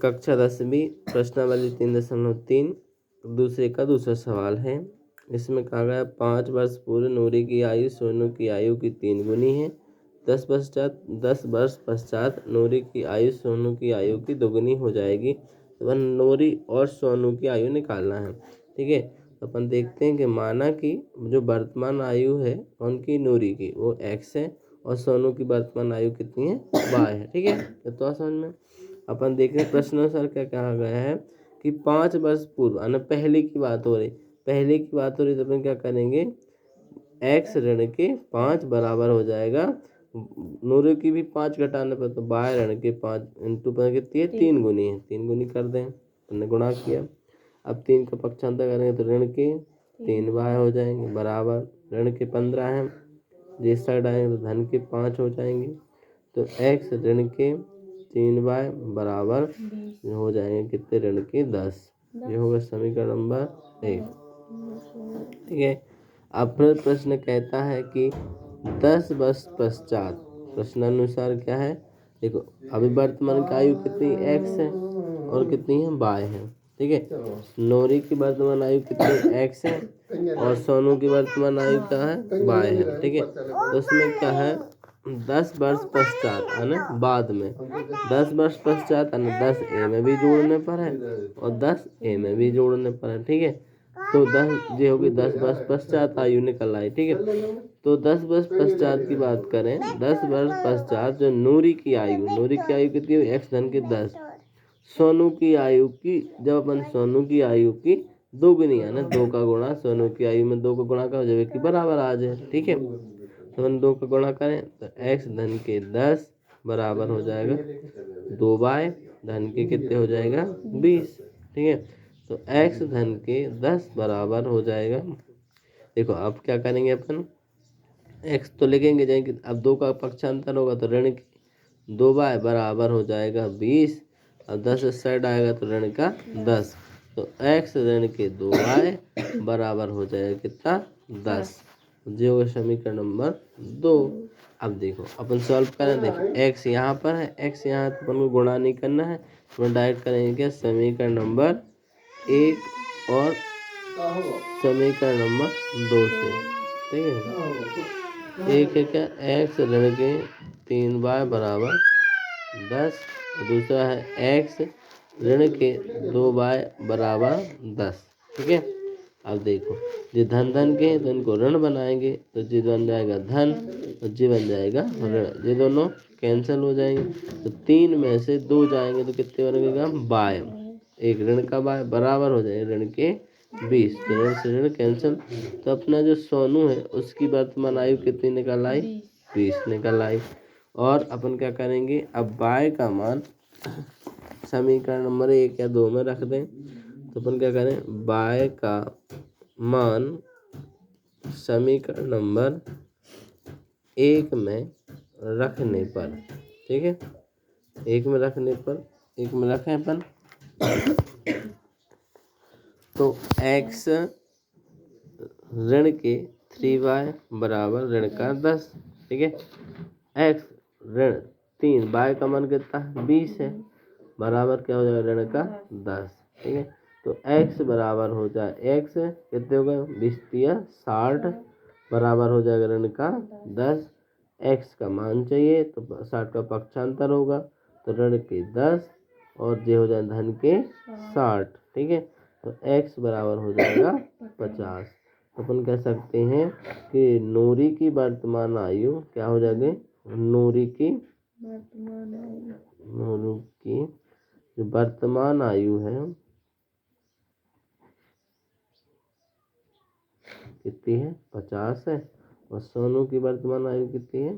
कक्षा 10वीं प्रश्नावली 3.3 दूसरे का दूसरा सवाल है। इसमें कहा गया 5 वर्ष पूर्व नूरी की आयु सोनू की आयु की 3 गुनी है। 10 वर्ष पश्चात नूरी की आयु सोनू की आयु की 2 गुनी हो जाएगी। तो अपन नूरी और सोनू की आयु निकालना है। ठीक है, तो अपन देखते हैं कि माना कि जो वर्तमान आयु है उनकी नूरी की वो x है और सोनू की वर्तमान आयु कितनी है y है। ठीक है, तो समझ में अपन देख रहे हैं प्रश्नानुसार क्या कहा गया है कि 5 वर्ष पूर्व यानी पहले की बात हो रही तो अपन क्या करेंगे x ऋण के 5 बराबर हो जाएगा नूरी की भी 5 घटाने पर तो y ऋण के 5 इंटू पर कितनी है 3 गुनी है 3 गुनी कर दें हमने गुणा किया। अब 3 का पक्षांतर करेंगे तो ऋण के 3 y हो जाएंगे बराबर ऋण के 15 है जिस साइड आएंगे तो धन के 5 हो जाएंगे तो x ऋण के 3y बराबर हो जाएंगे कितने ऋण के 10। ये होगा समीकरण नंबर 1। ठीक है, अब फिर प्रश्न कहता है कि 10 वर्ष पश्चात प्रश्नानुसार क्या है देखो अभी वर्तमान की आयु कितनी x है और कितनी है y है। ठीक है, नूरी की वर्तमान आयु कितनी x है और सोनू की वर्तमान आयु क्या है y है। ठीक है, तो उसमें क्या है 10 वर्ष पश्चात है ना बाद में 10 वर्ष पश्चात है ना 10 ए में भी जोड़ने पर है और 10 ए में भी जोड़ने पर है। ठीक है, तो 10 ये होगी 10 वर्ष पश्चात आयु निकल आई। ठीक है, तो 10 वर्ष पश्चात की बात करें 10 वर्ष पश्चात जो नूरी की आयु कितनी हुई x धन के 10 सोनू की आयु की जब अपन सोनू की आयु की 2 गुनी है ना 2 का गुणा सोनू की आयु में 2 का गुणा का हो जाए कि बराबर आ जाए। ठीक है, तो अपन 2 का गुणा करें तो x धन के 10 बराबर हो जाएगा 2y धन के कितने हो जाएगा 20। ठीक है, तो x धन के 10 बराबर हो जाएगा। देखो अब क्या करेंगे अपन x तो लिखेंगे जाएंगे अब 2 का पक्षांतर होगा तो ऋण के 2y बराबर हो जाएगा 20 और 10 इस साइड आएगा तो ऋण का 10 तो x ऋण के 2y बराबर हो जाएगा कितना 10। जो होगा समीकरण नंबर 2। अब देखो अपन सॉल्व करें देखो x यहाँ पर है x यहाँ है तो अपन को गुणा नहीं करना है तो डायरेक्ट करेंगे क्या समीकरण नंबर 1 और समीकरण नंबर 2 से। ठीक है, एक है क्या x ऋण के 3y बराबर 10 और दूसरा है x ऋण के 2y बराबर 10। ठीक है, अब देखो ये धन धन के तो इनको ऋण बनाएंगे तो ये बन जाएगा धन और ये बन जाएगा ऋण ये दोनों कैंसिल हो जाएंगे तो 3 में से 2 जाएंगे तो कितने बनेगा बाय एक ऋण का बाय बराबर हो जाएगा ऋण के 20 तो ऋण से ऋण कैंसिल। तो अपना जो सोनू है उसकी वर्तमान आयु कितनी निकल आई 20 निकल आई। और अपन क्या करेंगे अब बाय का मान समीकरण नंबर 1 या 2 में रख दें तो अपन क्या करें बाय का मान समीकरण नंबर 1 में रखने पर। ठीक है, 1 में रखने पर 1 में रखें अपन तो x ऋण के 3y बराबर ऋण का 10। ठीक है, x ऋण 3 y का मान कितना है 20 है बराबर क्या हो जाएगा ऋण का 10। ठीक है, तो x बराबर हो जाए x कितने हो गए 20×3 = 60 बराबर हो जाएगा ऋण का 10। x का मान चाहिए तो 60 का पक्षांतर होगा तो ऋण के 10 और ये हो जाए धन के 60। ठीक है, तो x बराबर हो जाएगा 50। तो अपन कह सकते हैं कि नूरी की वर्तमान आयु क्या हो जाएगी नूरी की जो वर्तमान आयु है कितनी है 50 है और सोनू की वर्तमान आयु कितनी है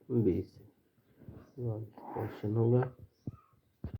20 क्वेश्चन होगा।